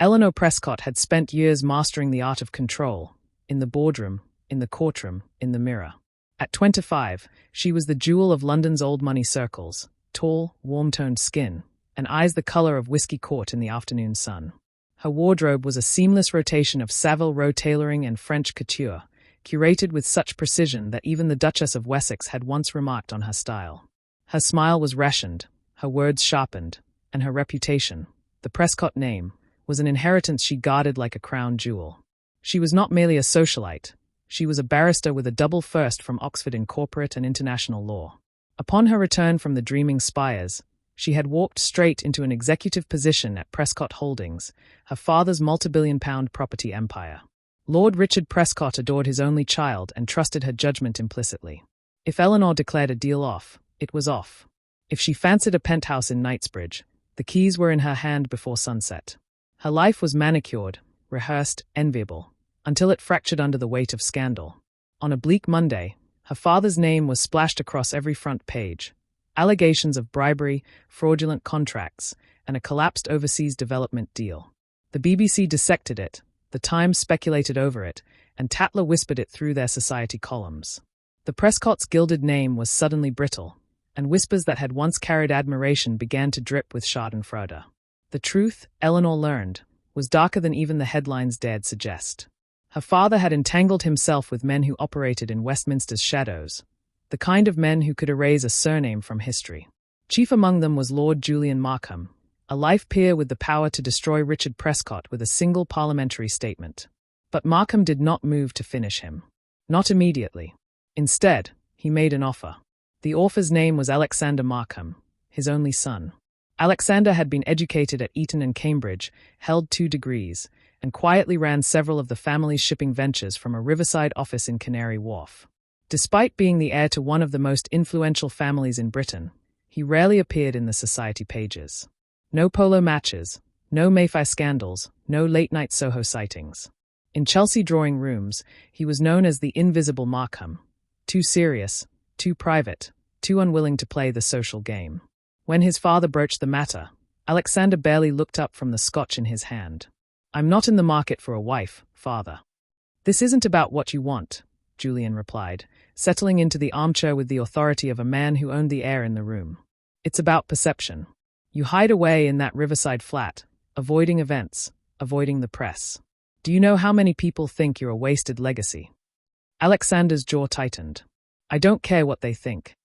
Eleanor Prescott had spent years mastering the art of control, in the boardroom, in the courtroom, in the mirror. At 25, she was the jewel of London's old money circles, tall, warm-toned skin, and eyes the color of whiskey caught in the afternoon sun. Her wardrobe was a seamless rotation of Savile Row tailoring and French couture, curated with such precision that even the Duchess of Wessex had once remarked on her style. Her smile was rationed, her words sharpened, and her reputation, the Prescott name, was an inheritance she guarded like a crown jewel. She was not merely a socialite, she was a barrister with a double first from Oxford in corporate and international law. Upon her return from the dreaming spires, she had walked straight into an executive position at Prescott Holdings, her father's multi-billion-pound property empire. Lord Richard Prescott adored his only child and trusted her judgment implicitly. If Eleanor declared a deal off, it was off. If she fancied a penthouse in Knightsbridge, the keys were in her hand before sunset. Her life was manicured, rehearsed, enviable, until it fractured under the weight of scandal. On a bleak Monday, her father's name was splashed across every front page. Allegations of bribery, fraudulent contracts, and a collapsed overseas development deal. The BBC dissected it, the Times speculated over it, and Tatler whispered it through their society columns. The Prescott's gilded name was suddenly brittle, and whispers that had once carried admiration began to drip with schadenfreude. The truth, Eleanor learned, was darker than even the headlines dared suggest. Her father had entangled himself with men who operated in Westminster's shadows, the kind of men who could erase a surname from history. Chief among them was Lord Julian Markham, a life peer with the power to destroy Richard Prescott with a single parliamentary statement. But Markham did not move to finish him. Not immediately. Instead, he made an offer. The author's name was Alexander Markham, his only son. Alexander had been educated at Eton and Cambridge, held 2 degrees, and quietly ran several of the family's shipping ventures from a riverside office in Canary Wharf. Despite being the heir to one of the most influential families in Britain, he rarely appeared in the society pages. No polo matches, no Mayfair scandals, no late-night Soho sightings. In Chelsea drawing rooms, he was known as the invisible Markham, too serious, too private, too unwilling to play the social game. When his father broached the matter, Alexander barely looked up from the scotch in his hand. "I'm not in the market for a wife, father." "This isn't about what you want," Julian replied, settling into the armchair with the authority of a man who owned the air in the room. "It's about perception. You hide away in that riverside flat, avoiding events, avoiding the press. Do you know how many people think you're a wasted legacy?" Alexander's jaw tightened. "I don't care what they think."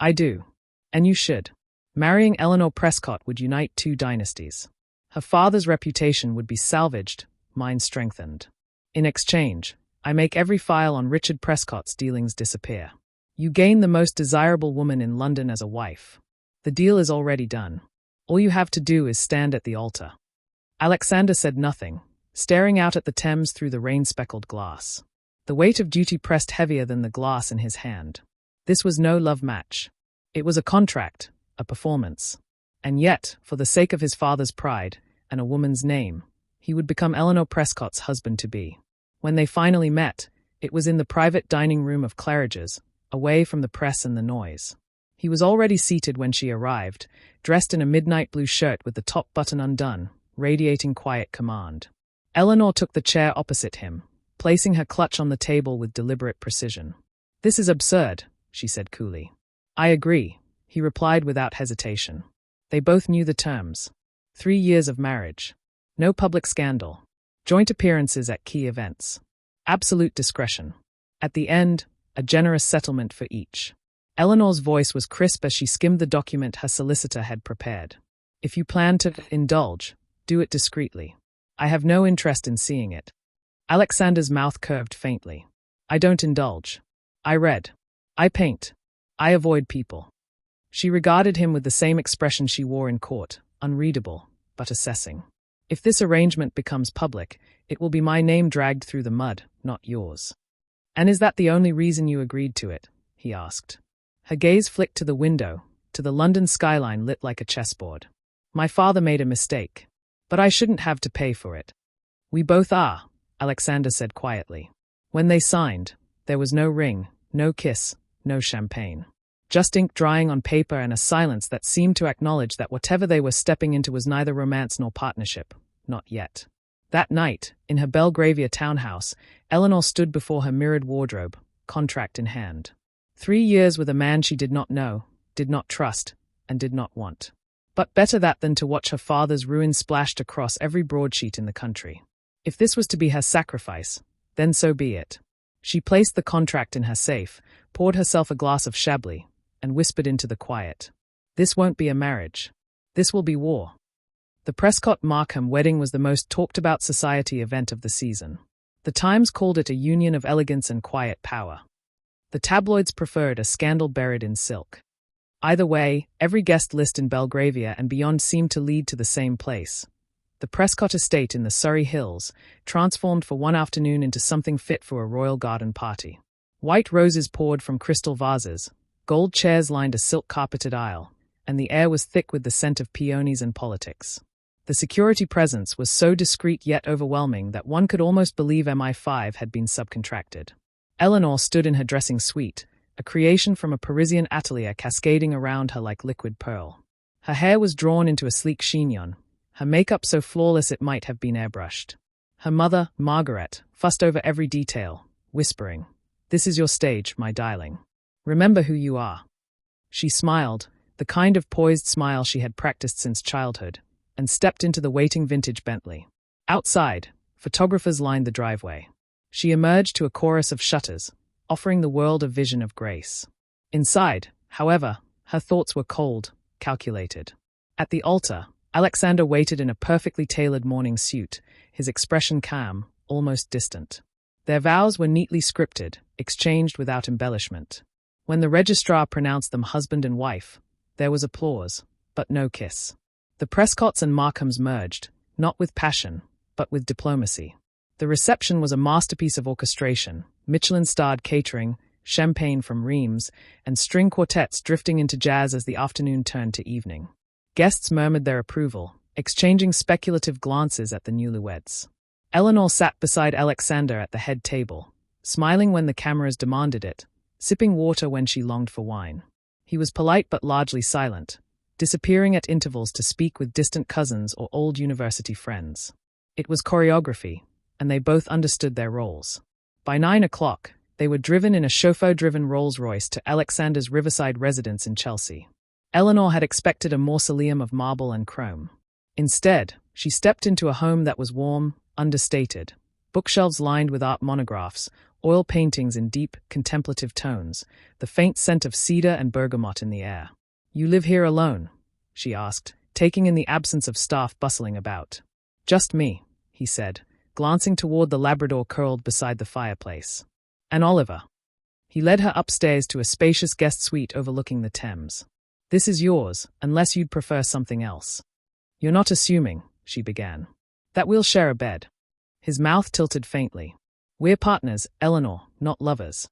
"I do. And you should. Marrying Eleanor Prescott would unite 2 dynasties. Her father's reputation would be salvaged, mine strengthened. In exchange, I make every file on Richard Prescott's dealings disappear. You gain the most desirable woman in London as a wife. The deal is already done. All you have to do is stand at the altar." Alexander said nothing, staring out at the Thames through the rain-speckled glass. The weight of duty pressed heavier than the glass in his hand. This was no love match. It was a contract, a performance. And yet, for the sake of his father's pride, and a woman's name, he would become Eleanor Prescott's husband-to-be. When they finally met, it was in the private dining room of Claridge's, away from the press and the noise. He was already seated when she arrived, dressed in a midnight blue shirt with the top button undone, radiating quiet command. Eleanor took the chair opposite him, placing her clutch on the table with deliberate precision. "This is absurd," she said coolly. "I agree," he replied without hesitation. They both knew the terms. 3 years of marriage. No public scandal. Joint appearances at key events. Absolute discretion. At the end, a generous settlement for each. Eleanor's voice was crisp as she skimmed the document her solicitor had prepared. "If you plan to indulge, do it discreetly. I have no interest in seeing it." Alexander's mouth curved faintly. "I don't indulge. I read. I paint. I avoid people." She regarded him with the same expression she wore in court, unreadable, but assessing. "If this arrangement becomes public, it will be my name dragged through the mud, not yours." "And is that the only reason you agreed to it?" he asked. Her gaze flicked to the window, to the London skyline lit like a chessboard. "My father made a mistake. But I shouldn't have to pay for it." "We both are," Alexander said quietly. When they signed, there was no ring, no kiss, no champagne. Just ink drying on paper and a silence that seemed to acknowledge that whatever they were stepping into was neither romance nor partnership. Not yet. That night, in her Belgravia townhouse, Eleanor stood before her mirrored wardrobe, contract in hand. 3 years with a man she did not know, did not trust, and did not want. But better that than to watch her father's ruin splashed across every broadsheet in the country. If this was to be her sacrifice, then so be it. She placed the contract in her safe, poured herself a glass of Chablis, and whispered into the quiet. This won't be a marriage. This will be war. The Prescott-Markham wedding was the most talked-about society event of the season. The Times called it a union of elegance and quiet power. The tabloids preferred a scandal buried in silk. Either way, every guest list in Belgravia and beyond seemed to lead to the same place. The Prescott estate in the Surrey Hills, transformed for one afternoon into something fit for a royal garden party. White roses poured from crystal vases, gold chairs lined a silk-carpeted aisle, and the air was thick with the scent of peonies and politics. The security presence was so discreet yet overwhelming that one could almost believe MI5 had been subcontracted. Eleanor stood in her dressing suite, a creation from a Parisian atelier cascading around her like liquid pearl. Her hair was drawn into a sleek chignon, her makeup so flawless it might have been airbrushed. Her mother, Margaret, fussed over every detail, whispering, "This is your stage, my darling. Remember who you are." She smiled, the kind of poised smile she had practiced since childhood, and stepped into the waiting vintage Bentley. Outside, photographers lined the driveway. She emerged to a chorus of shutters, offering the world a vision of grace. Inside, however, her thoughts were cold, calculated. At the altar, Alexander waited in a perfectly tailored morning suit, his expression calm, almost distant. Their vows were neatly scripted, exchanged without embellishment. When the registrar pronounced them husband and wife, there was applause, but no kiss. The Prescotts and Markhams merged, not with passion, but with diplomacy. The reception was a masterpiece of orchestration, Michelin-starred catering, champagne from Reims, and string quartets drifting into jazz as the afternoon turned to evening. Guests murmured their approval, exchanging speculative glances at the newlyweds. Eleanor sat beside Alexander at the head table, smiling when the cameras demanded it, sipping water when she longed for wine. He was polite but largely silent, disappearing at intervals to speak with distant cousins or old university friends. It was choreography, and they both understood their roles. By 9 o'clock, they were driven in a chauffeur-driven Rolls-Royce to Alexander's riverside residence in Chelsea. Eleanor had expected a mausoleum of marble and chrome. Instead, she stepped into a home that was warm, understated, bookshelves lined with art monographs, oil paintings in deep, contemplative tones, the faint scent of cedar and bergamot in the air. "You live here alone?" she asked, taking in the absence of staff bustling about. "Just me," he said, glancing toward the Labrador curled beside the fireplace. "And Oliver." He led her upstairs to a spacious guest suite overlooking the Thames. "This is yours, unless you'd prefer something else." "You're not assuming," she began, "that we'll share a bed." His mouth tilted faintly. "We're partners, Eleanor, not lovers."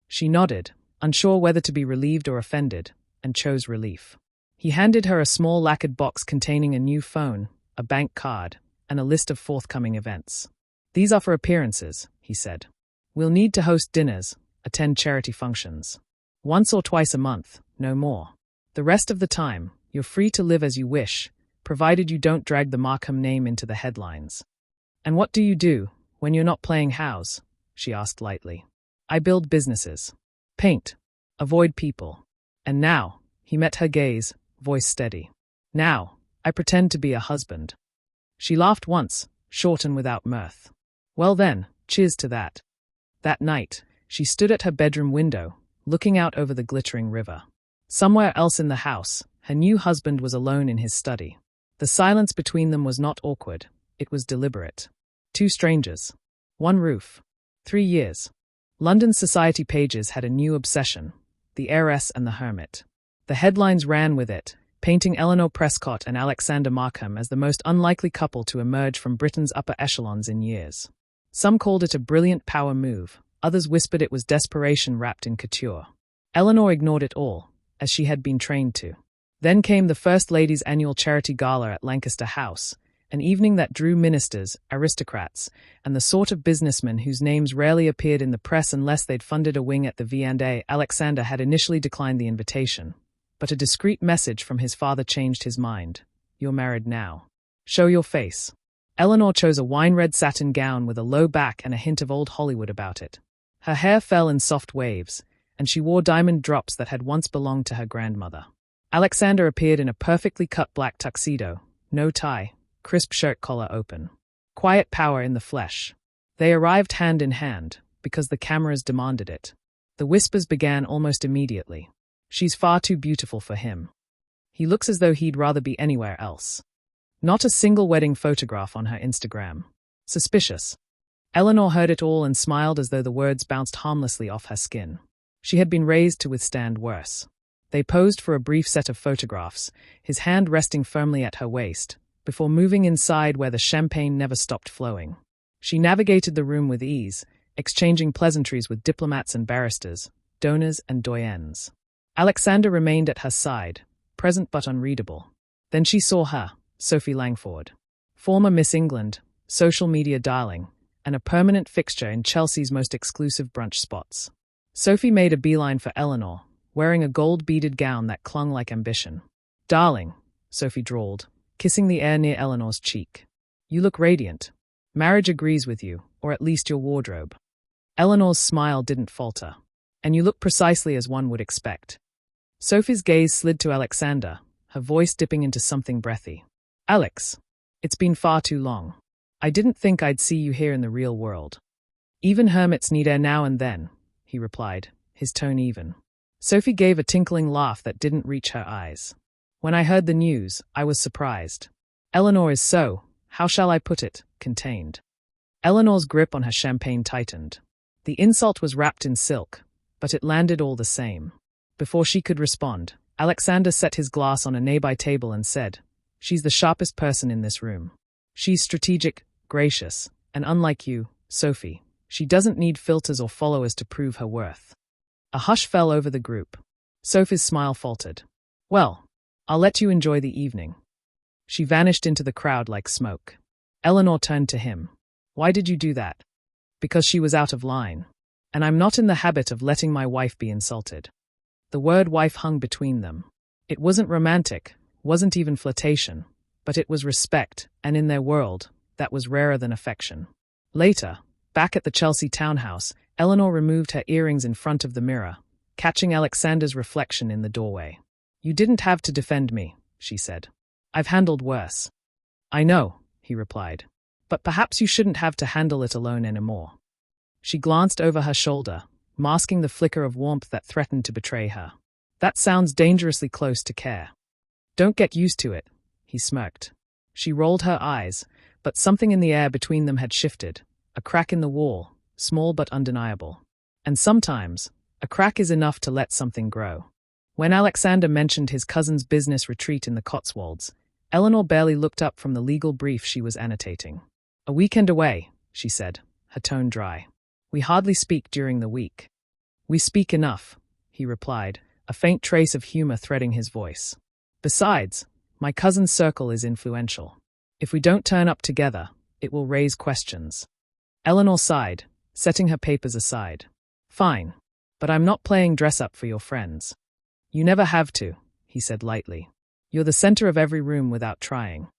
She nodded, unsure whether to be relieved or offended, and chose relief. He handed her a small lacquered box containing a new phone, a bank card, and a list of forthcoming events. "These are for appearances," he said. "We'll need to host dinners, attend charity functions. Once or twice a month, no more. The rest of the time, you're free to live as you wish, provided you don't drag the Markham name into the headlines." "And what do you do, when you're not playing house?" she asked lightly. "I build businesses. Paint. Avoid people. And now," he met her gaze, voice steady. "Now, I pretend to be a husband." She laughed once, short and without mirth. "Well then, cheers to that." That night, she stood at her bedroom window, looking out over the glittering river. Somewhere else in the house, her new husband was alone in his study. The silence between them was not awkward, it was deliberate. Two strangers. One roof. 3 years. London's society pages had a new obsession: the heiress and the hermit. The headlines ran with it, painting Eleanor Prescott and Alexander Markham as the most unlikely couple to emerge from Britain's upper echelons in years. Some called it a brilliant power move, others whispered it was desperation wrapped in couture. Eleanor ignored it all, as she had been trained to. Then came the First Lady's annual charity gala at Lancaster House, an evening that drew ministers, aristocrats, and the sort of businessmen whose names rarely appeared in the press unless they'd funded a wing at the V&A. Alexander had initially declined the invitation, but a discreet message from his father changed his mind. "You're married now. Show your face." Eleanor chose a wine-red satin gown with a low back and a hint of old Hollywood about it. Her hair fell in soft waves, and she wore diamond drops that had once belonged to her grandmother. Alexander appeared in a perfectly cut black tuxedo, no tie, crisp shirt collar open. Quiet power in the flesh. They arrived hand in hand, because the cameras demanded it. The whispers began almost immediately. She's far too beautiful for him. He looks as though he'd rather be anywhere else. Not a single wedding photograph on her Instagram. Suspicious. Eleanor heard it all and smiled as though the words bounced harmlessly off her skin. She had been raised to withstand worse. They posed for a brief set of photographs, his hand resting firmly at her waist, before moving inside where the champagne never stopped flowing. She navigated the room with ease, exchanging pleasantries with diplomats and barristers, donors and doyens. Alexander remained at her side, present but unreadable. Then she saw her, Sophie Langford. Former Miss England, social media darling, and a permanent fixture in Chelsea's most exclusive brunch spots. Sophie made a beeline for Eleanor, wearing a gold-beaded gown that clung like ambition. "Darling," Sophie drawled, kissing the air near Eleanor's cheek. "You look radiant. Marriage agrees with you, or at least your wardrobe." Eleanor's smile didn't falter. "And you look precisely as one would expect." Sophie's gaze slid to Alexander, her voice dipping into something breathy. "Alex, it's been far too long. I didn't think I'd see you here in the real world." "Even hermits need air now and then," he replied, his tone even. Sophie gave a tinkling laugh that didn't reach her eyes. "When I heard the news, I was surprised. Eleanor is so, how shall I put it, contained." Eleanor's grip on her champagne tightened. The insult was wrapped in silk, but it landed all the same. Before she could respond, Alexander set his glass on a nearby table and said, "She's the sharpest person in this room. She's strategic, gracious, and unlike you, Sophie, she doesn't need filters or followers to prove her worth." A hush fell over the group. Sophie's smile faltered. "Well, I'll let you enjoy the evening." She vanished into the crowd like smoke. Eleanor turned to him. "Why did you do that?" "Because she was out of line. And I'm not in the habit of letting my wife be insulted." The word wife hung between them. It wasn't romantic, wasn't even flirtation, but it was respect, and in their world, that was rarer than affection. Later, back at the Chelsea townhouse, Eleanor removed her earrings in front of the mirror, catching Alexander's reflection in the doorway. "You didn't have to defend me," she said. "I've handled worse." "I know," he replied. "But perhaps you shouldn't have to handle it alone anymore." She glanced over her shoulder, masking the flicker of warmth that threatened to betray her. "That sounds dangerously close to care." "Don't get used to it," he smirked. She rolled her eyes, but something in the air between them had shifted, a crack in the wall, small but undeniable. And sometimes, a crack is enough to let something grow. When Alexander mentioned his cousin's business retreat in the Cotswolds, Eleanor barely looked up from the legal brief she was annotating. "A weekend away," she said, her tone dry. "We hardly speak during the week." "We speak enough," he replied, a faint trace of humor threading his voice. "Besides, my cousin's circle is influential. If we don't turn up together, it will raise questions." Eleanor sighed, setting her papers aside. "Fine, but I'm not playing dress-up for your friends." "You never have to," he said lightly. "You're the center of every room without trying."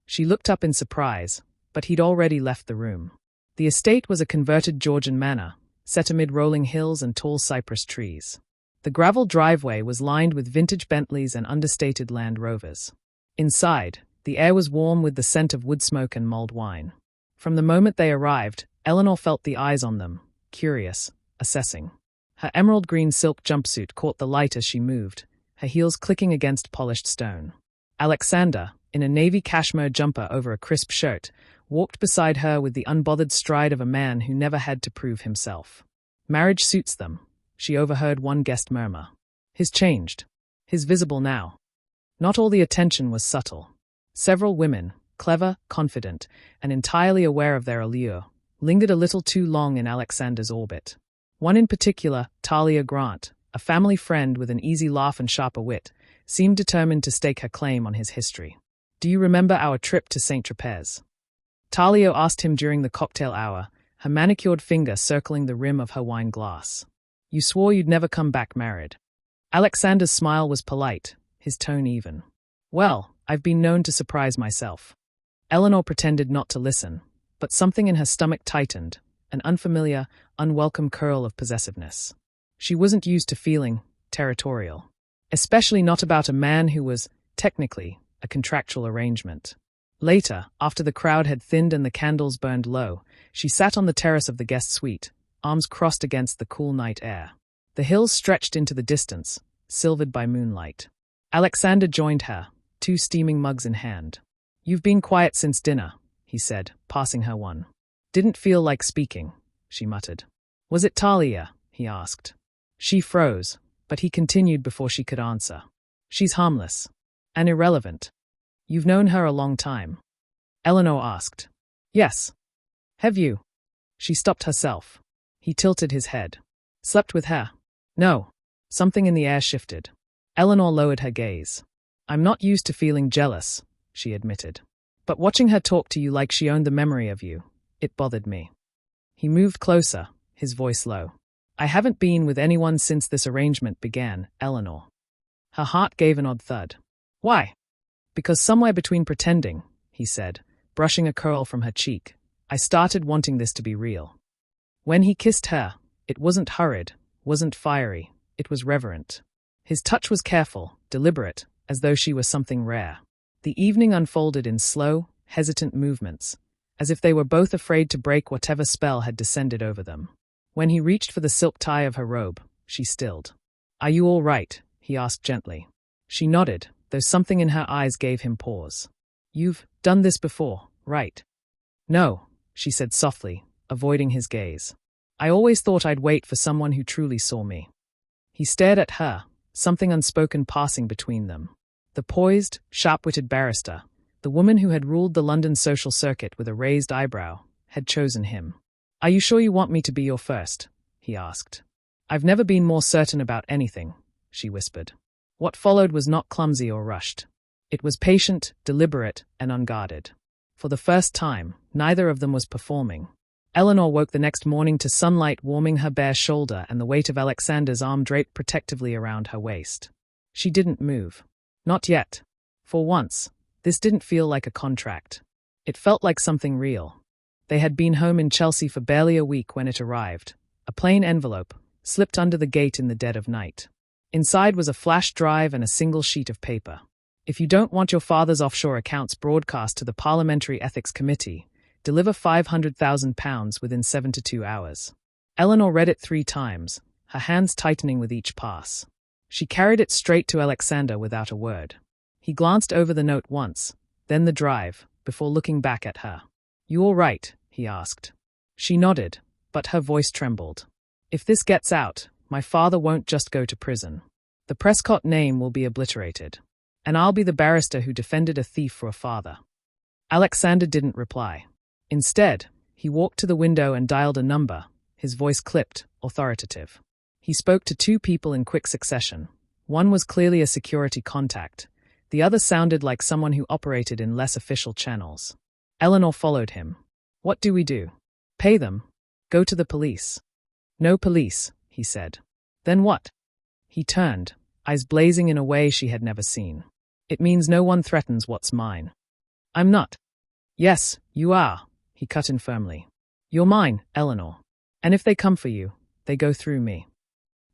She looked up in surprise, but he'd already left the room. The estate was a converted Georgian manor, set amid rolling hills and tall cypress trees. The gravel driveway was lined with vintage Bentleys and understated Land Rovers. Inside, the air was warm with the scent of wood smoke and mulled wine. From the moment they arrived, Eleanor felt the eyes on them, curious, assessing. Her emerald green silk jumpsuit caught the light as she moved, her heels clicking against polished stone. Alexander, in a navy cashmere jumper over a crisp shirt, walked beside her with the unbothered stride of a man who never had to prove himself. "Marriage suits them," she overheard one guest murmur. "His changed. His visible now." Not all the attention was subtle. Several women, clever, confident, and entirely aware of their allure, lingered a little too long in Alexander's orbit. One in particular, Talia Grant, a family friend with an easy laugh and sharper wit, seemed determined to stake her claim on his history. "Do you remember our trip to St. Tropez?" Talia asked him during the cocktail hour, her manicured finger circling the rim of her wine glass. "You swore you'd never come back married." Alexander's smile was polite, his tone even. "Well, I've been known to surprise myself." Eleanor pretended not to listen, but something in her stomach tightened, an unfamiliar, unwelcome curl of possessiveness. She wasn't used to feeling territorial, especially not about a man who was, technically, a contractual arrangement. Later, after the crowd had thinned and the candles burned low, she sat on the terrace of the guest suite, arms crossed against the cool night air. The hills stretched into the distance, silvered by moonlight. Alexander joined her, 2 steaming mugs in hand. "You've been quiet since dinner," he said, passing her one. "Didn't feel like speaking," she muttered. "Was it Talia?" he asked. She froze, but he continued before she could answer. "She's harmless. And irrelevant. You've known her a long time?" Eleanor asked. "Yes. Have you?" She stopped herself. He tilted his head. "Slept with her?" "No." Something in the air shifted. Eleanor lowered her gaze. "I'm not used to feeling jealous," she admitted. "But watching her talk to you like she owned the memory of you, it bothered me." He moved closer, his voice low. "I haven't been with anyone since this arrangement began, Eleanor." Her heart gave an odd thud. "Why?" "Because somewhere between pretending," he said, brushing a curl from her cheek, "I started wanting this to be real." When he kissed her, it wasn't hurried, wasn't fiery, it was reverent. His touch was careful, deliberate, as though she were something rare. The evening unfolded in slow, hesitant movements, as if they were both afraid to break whatever spell had descended over them. When he reached for the silk tie of her robe, she stilled. "Are you all right?" he asked gently. She nodded, though something in her eyes gave him pause. "You've done this before, right?" "No," she said softly, avoiding his gaze. "I always thought I'd wait for someone who truly saw me." He stared at her, something unspoken passing between them. The poised, sharp-witted barrister, the woman who had ruled the London social circuit with a raised eyebrow, had chosen him. "Are you sure you want me to be your first?" he asked. "I've never been more certain about anything," she whispered. What followed was not clumsy or rushed. It was patient, deliberate, and unguarded. For the first time, neither of them was performing. Eleanor woke the next morning to sunlight warming her bare shoulder and the weight of Alexander's arm draped protectively around her waist. She didn't move. Not yet. For once, this didn't feel like a contract. It felt like something real. They had been home in Chelsea for barely a week when it arrived, a plain envelope, slipped under the gate in the dead of night. Inside was a flash drive and a single sheet of paper. "If you don't want your father's offshore accounts broadcast to the Parliamentary Ethics Committee, deliver £500,000 within 7 to 2 hours. Eleanor read it 3 times, her hands tightening with each pass. She carried it straight to Alexander without a word. He glanced over the note once, then the drive, before looking back at her. "You all right?" he asked. She nodded, but her voice trembled. "If this gets out, my father won't just go to prison. The Prescott name will be obliterated. And I'll be the barrister who defended a thief for a father." Alexander didn't reply. Instead, he walked to the window and dialed a number, his voice clipped, authoritative. He spoke to 2 people in quick succession. One was clearly a security contact. The other sounded like someone who operated in less official channels. Eleanor followed him. "What do we do? Pay them? Go to the police?" "No police," he said. "Then what?" He turned, eyes blazing in a way she had never seen. "It means no one threatens what's mine." "I'm not." "Yes, you are," he cut in firmly. "You're mine, Eleanor. And if they come for you, they go through me."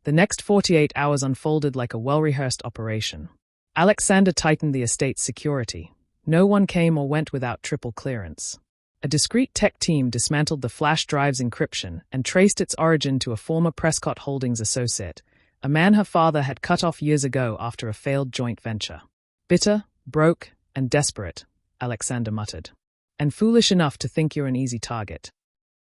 The next 48 hours unfolded like a well-rehearsed operation. Alexander tightened the estate's security. No one came or went without triple clearance. A discreet tech team dismantled the flash drive's encryption and traced its origin to a former Prescott Holdings associate, a man her father had cut off years ago after a failed joint venture. "Bitter, broke, and desperate," Alexander muttered. "And foolish enough to think you're an easy target."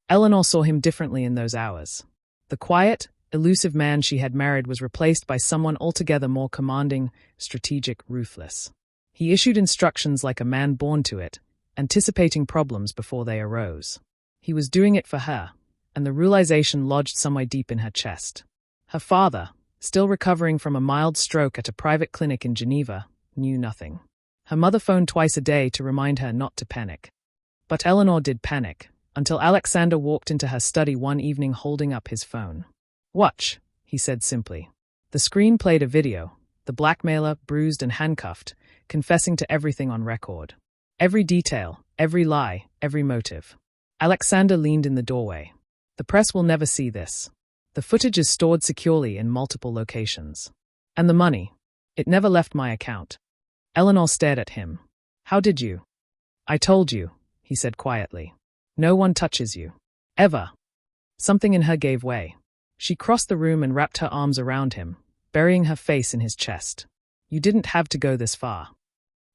Eleanor saw him differently in those hours. The quiet, elusive man she had married was replaced by someone altogether more commanding, strategic, ruthless. He issued instructions like a man born to it, anticipating problems before they arose. He was doing it for her, and the realization lodged somewhere deep in her chest. Her father, still recovering from a mild stroke at a private clinic in Geneva, knew nothing. Her mother phoned twice a day to remind her not to panic. But Eleanor did panic, until Alexander walked into her study one evening holding up his phone. "Watch," he said simply. The screen played a video, the blackmailer, bruised and handcuffed, confessing to everything on record. Every detail, every lie, every motive. Alexander leaned in the doorway. The press will never see this. The footage is stored securely in multiple locations. And the money? It never left my account. Eleanor stared at him. How did you? I told you, he said quietly. No one touches you. Ever. Something in her gave way. She crossed the room and wrapped her arms around him, burying her face in his chest. You didn't have to go this far.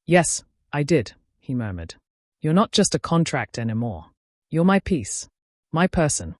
Yes, I did, he murmured. You're not just a contract anymore. You're my piece. My person.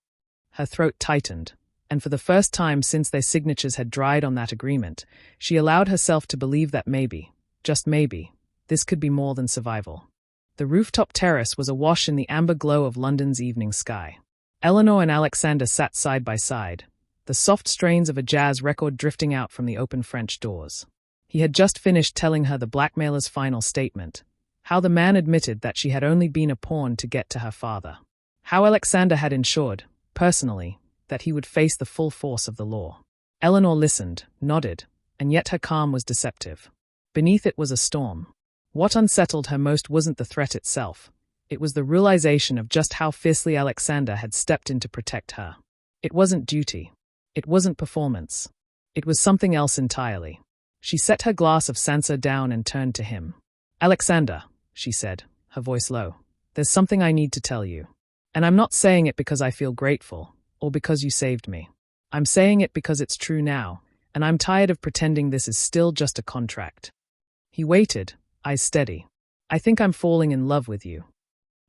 Her throat tightened, and for the first time since their signatures had dried on that agreement, she allowed herself to believe that maybe, just maybe, this could be more than survival. The rooftop terrace was awash in the amber glow of London's evening sky. Eleanor and Alexander sat side by side, the soft strains of a jazz record drifting out from the open French doors. He had just finished telling her the blackmailer's final statement, how the man admitted that she had only been a pawn to get to her father. How Alexander had ensured, personally, that he would face the full force of the law. Eleanor listened, nodded, and yet her calm was deceptive. Beneath it was a storm. What unsettled her most wasn't the threat itself. It was the realization of just how fiercely Alexander had stepped in to protect her. It wasn't duty. It wasn't performance. It was something else entirely. She set her glass of Sansa down and turned to him. Alexander, she said, her voice low, there's something I need to tell you. And I'm not saying it because I feel grateful, or because you saved me. I'm saying it because it's true now, and I'm tired of pretending this is still just a contract. He waited, eyes steady. I think I'm falling in love with you.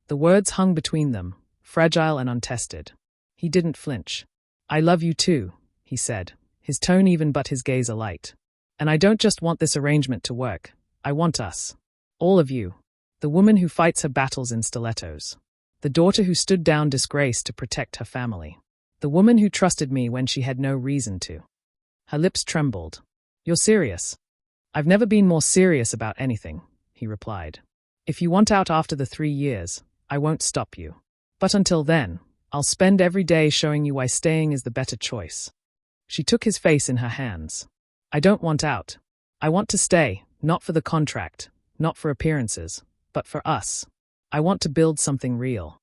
The words hung between them, fragile and untested. He didn't flinch. I love you too, he said, his tone even but his gaze alight. And I don't just want this arrangement to work. I want us. All of you. The woman who fights her battles in stilettos. The daughter who stood down disgrace to protect her family. The woman who trusted me when she had no reason to. Her lips trembled. You're serious? I've never been more serious about anything, he replied. If you want out after the 3 years, I won't stop you. But until then, I'll spend every day showing you why staying is the better choice. She took his face in her hands. I don't want out. I want to stay, not for the contract, not for appearances, but for us. I want to build something real.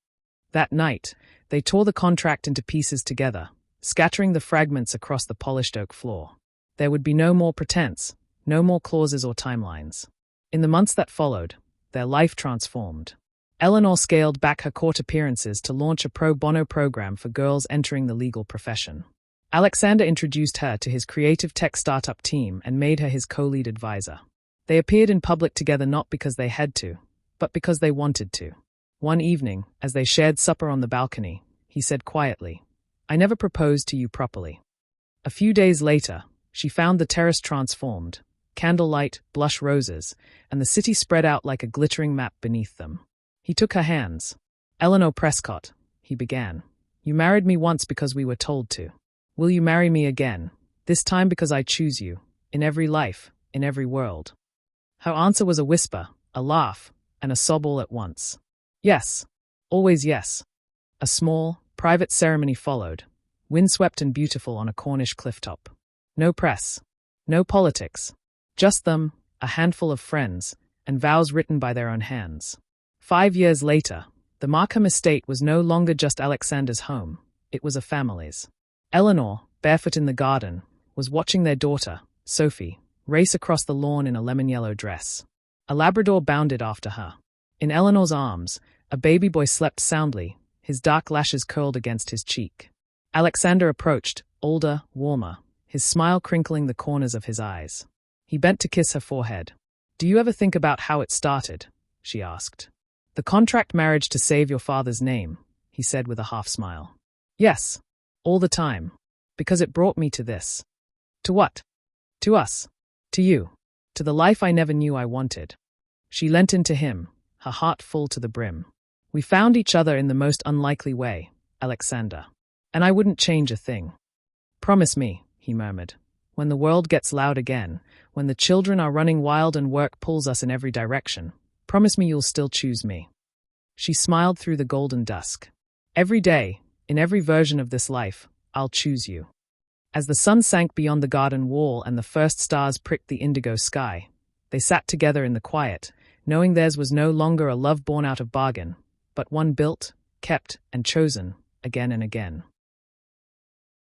That night, they tore the contract into pieces together, scattering the fragments across the polished oak floor. There would be no more pretense, no more clauses or timelines. In the months that followed, their life transformed. Eleanor scaled back her court appearances to launch a pro bono program for girls entering the legal profession. Alexander introduced her to his creative tech startup team and made her his co-lead advisor. They appeared in public together not because they had to, but because they wanted to. One evening, as they shared supper on the balcony, he said quietly, I never proposed to you properly. A few days later, she found the terrace transformed, candlelight, blush roses, and the city spread out like a glittering map beneath them. He took her hands. Eleanor Prescott, he began. You married me once because we were told to. Will you marry me again, this time because I choose you, in every life, in every world? Her answer was a whisper, a laugh, and a sob all at once. Yes. Always yes. A small, private ceremony followed, windswept and beautiful on a Cornish clifftop. No press. No politics. Just them, a handful of friends, and vows written by their own hands. 5 years later, the Markham estate was no longer just Alexander's home, it was a family's. Eleanor, barefoot in the garden, was watching their daughter, Sophie, race across the lawn in a lemon-yellow dress. A Labrador bounded after her. In Eleanor's arms, a baby boy slept soundly, his dark lashes curled against his cheek. Alexander approached, older, warmer, his smile crinkling the corners of his eyes. He bent to kiss her forehead. Do you ever think about how it started? She asked. The contract marriage to save your father's name, he said with a half-smile. Yes. All the time. Because it brought me to this. To what? To us. To you. To the life I never knew I wanted. She leant into him, her heart full to the brim. We found each other in the most unlikely way, Alexander. And I wouldn't change a thing. Promise me, he murmured. When the world gets loud again, when the children are running wild and work pulls us in every direction, promise me you'll still choose me. She smiled through the golden dusk. Every day, in every version of this life, I'll choose you. As the sun sank beyond the garden wall and the first stars pricked the indigo sky, they sat together in the quiet, knowing theirs was no longer a love born out of bargain, but one built, kept, and chosen again and again.